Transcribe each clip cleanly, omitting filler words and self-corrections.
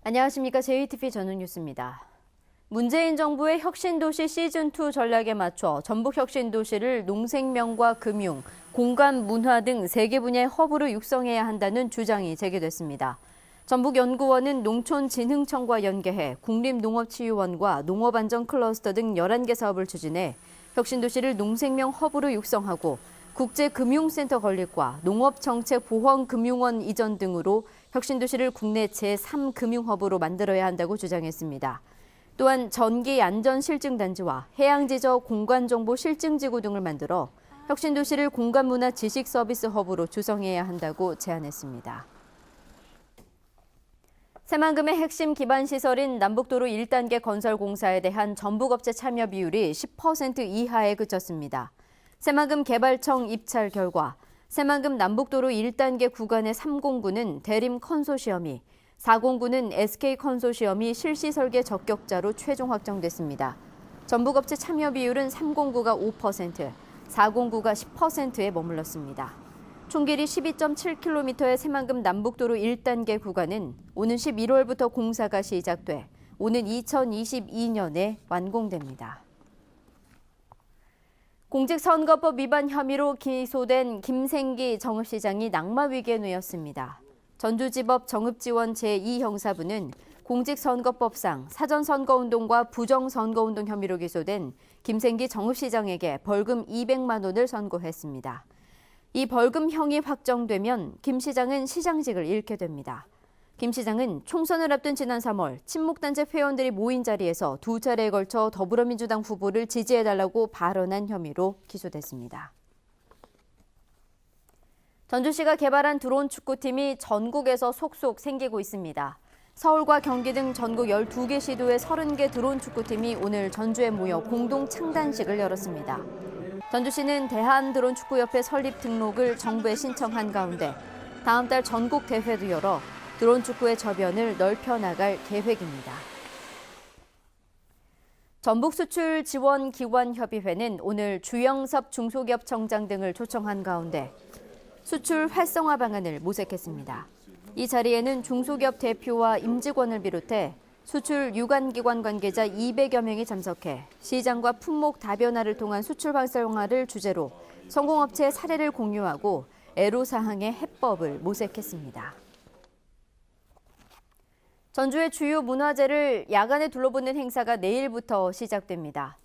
안녕하십니까. JTBC 전문 뉴스입니다. 문재인 정부의 혁신도시 시즌2 전략에 맞춰 전북혁신도시를 농생명과 금융, 공간 문화 등 3개 분야의 허브로 육성해야 한다는 주장이 제기됐습니다. 전북연구원은 농촌진흥청과 연계해 국립농업치유원과 농업안전클러스터 등 11개 사업을 추진해 혁신도시를 농생명 허브로 육성하고 국제금융센터 건립과 농업정책보험금융원 이전 등으로 혁신도시를 국내 제3금융허브로 만들어야 한다고 주장했습니다. 또한 전기안전실증단지와 해양지저 공간정보실증지구 등을 만들어 혁신도시를 공간문화 지식서비스 허브로 조성해야 한다고 제안했습니다. 새만금의 핵심 기반시설인 남북도로 1단계 건설 공사에 대한 전북업체 참여 비율이 10% 이하에 그쳤습니다. 새만금 개발청 입찰 결과 새만금 남북도로 1단계 구간의 3공구는 대림 컨소시엄이, 4공구는 SK 컨소시엄이 실시 설계 적격자로 최종 확정됐습니다. 전북업체 참여 비율은 3공구가 5%, 4공구가 10%에 머물렀습니다. 총 길이 12.7km의 새만금 남북도로 1단계 구간은 오는 11월부터 공사가 시작돼 오는 2022년에 완공됩니다. 공직선거법 위반 혐의로 기소된 김생기 정읍시장이 낙마위기에 놓였습니다. 전주지법 정읍지원 제2형사부는 공직선거법상 사전선거운동과 부정선거운동 혐의로 기소된 김생기 정읍시장에게 벌금 200만 원을 선고했습니다. 이 벌금형이 확정되면 김 시장은 시장직을 잃게 됩니다. 김 시장은 총선을 앞둔 지난 3월 친목단체 회원들이 모인 자리에서 2차례에 걸쳐 더불어민주당 후보를 지지해달라고 발언한 혐의로 기소됐습니다. 전주시가 개발한 드론 축구팀이 전국에서 속속 생기고 있습니다. 서울과 경기 등 전국 12개 시도의 30개 드론 축구팀이 오늘 전주에 모여 공동 창단식을 열었습니다. 전주시는 대한드론축구협회 설립 등록을 정부에 신청한 가운데 다음 달 전국 대회도 열어 드론 축구의 저변을 넓혀 나갈 계획입니다. 전북수출지원기관협의회는 오늘 주영섭 중소기업청장 등을 초청한 가운데 수출 활성화 방안을 모색했습니다. 이 자리에는 중소기업 대표와 임직원을 비롯해 수출 유관기관 관계자 200여 명이 참석해 시장과 품목 다변화를 통한 수출 활성화를 주제로 성공업체의 사례를 공유하고 애로사항의 해법을 모색했습니다. 전주의 주요 문화재를 야간에 둘러보는 행사가 내일부터 시작됩니다.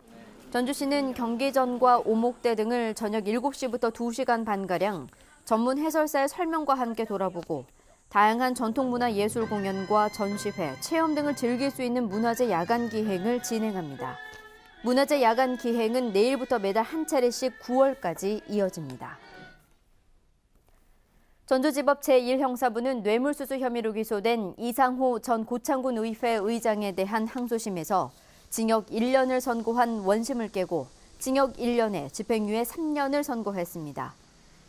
전주시는 경기전과 오목대 등을 저녁 7시부터 2시간 반가량 전문 해설사의 설명과 함께 돌아보고 다양한 전통문화 예술 공연과 전시회, 체험 등을 즐길 수 있는 문화재 야간 기행을 진행합니다. 문화재 야간 기행은 내일부터 매달 한 차례씩 9월까지 이어집니다. 전주지법 제1형사부는 뇌물수수 혐의로 기소된 이상호 전 고창군 의회 의장에 대한 항소심에서 징역 1년을 선고한 원심을 깨고 징역 1년에 집행유예 3년을 선고했습니다.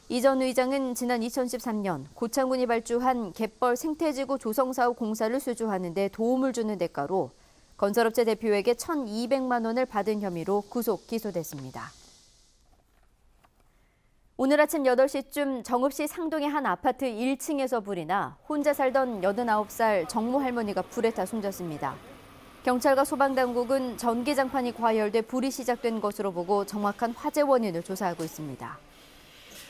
이 전 의장은 지난 2013년 고창군이 발주한 갯벌 생태지구 조성사업 공사를 수주하는 데 도움을 주는 대가로 건설업체 대표에게 1,200만 원을 받은 혐의로 구속 기소됐습니다. 오늘 아침 8시쯤 정읍시 상동의 한 아파트 1층에서 불이 나 혼자 살던 89살 정모 할머니가 불에 타 숨졌습니다. 경찰과 소방당국은 전기장판이 과열돼 불이 시작된 것으로 보고 정확한 화재 원인을 조사하고 있습니다.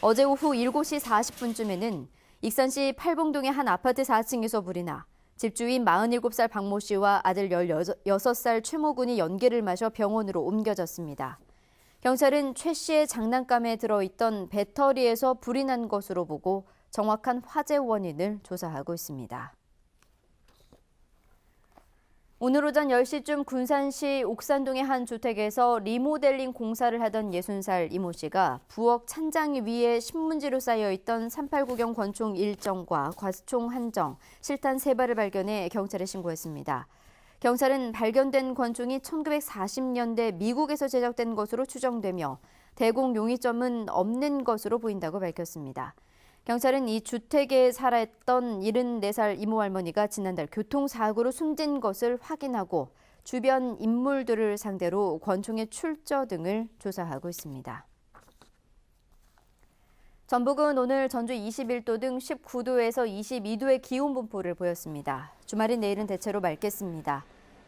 어제 오후 7시 40분쯤에는 익산시 팔봉동의 한 아파트 4층에서 불이 나 집주인 47살 박모 씨와 아들 16살 최모 군이 연기를 마셔 병원으로 옮겨졌습니다. 경찰은 최 씨의 장난감에 들어있던 배터리에서 불이 난 것으로 보고 정확한 화재 원인을 조사하고 있습니다. 오늘 오전 10시쯤 군산시 옥산동의 한 주택에서 리모델링 공사를 하던 60살 이모 씨가 부엌 찬장 위에 신문지로 쌓여있던 389경 권총 1정과 과수총 1정, 실탄 3발을 발견해 경찰에 신고했습니다. 경찰은 발견된 권총이 1940년대 미국에서 제작된 것으로 추정되며 대공 용의점은 없는 것으로 보인다고 밝혔습니다. 경찰은 이 주택에 살았던 74살 이모 할머니가 지난달 교통사고로 숨진 것을 확인하고 주변 인물들을 상대로 권총의 출처 등을 조사하고 있습니다. 전북은 오늘 전주 21도 등 19도에서 22도의 기온 분포를 보였습니다. 주말인 내일은 대체로 맑겠습니다.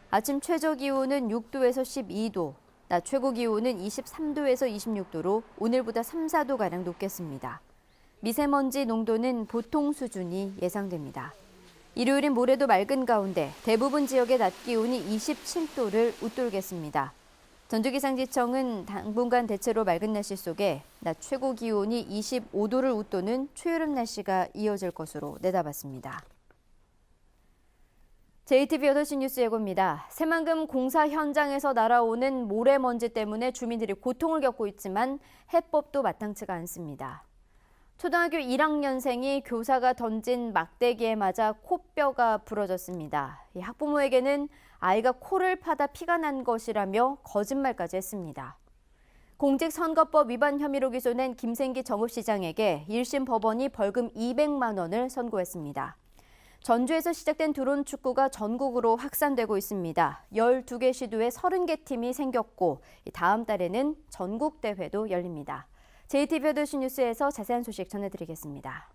아침 최저 기온은 6도에서 12도, 낮 최고 기온은 23도에서 26도로 오늘보다 3, 4도가량 높겠습니다. 미세먼지 농도는 보통 수준이 예상됩니다. 일요일인 모레도 맑은 가운데 대부분 지역의 낮 기온이 27도를 웃돌겠습니다. 전주기상지청은 당분간 대체로 맑은 날씨 속에 낮 최고 기온이 25도를 웃도는 초여름 날씨가 이어질 것으로 내다봤습니다. JTBC 8시 뉴스 예고입니다. 새만금 공사 현장에서 날아오는 모래먼지 때문에 주민들이 고통을 겪고 있지만 해법도 마땅치가 않습니다. 초등학교 1학년생이 교사가 던진 막대기에 맞아 코뼈가 부러졌습니다. 학부모에게는 아이가 코를 파다 피가 난 것이라며 거짓말까지 했습니다. 공직선거법 위반 혐의로 기소된 김생기 정읍시장에게 1심 법원이 벌금 200만 원을 선고했습니다. 전주에서 시작된 드론 축구가 전국으로 확산되고 있습니다. 12개 시도에 30개 팀이 생겼고 다음 달에는 전국 대회도 열립니다. JTBC 8시 뉴스에서 자세한 소식 전해드리겠습니다.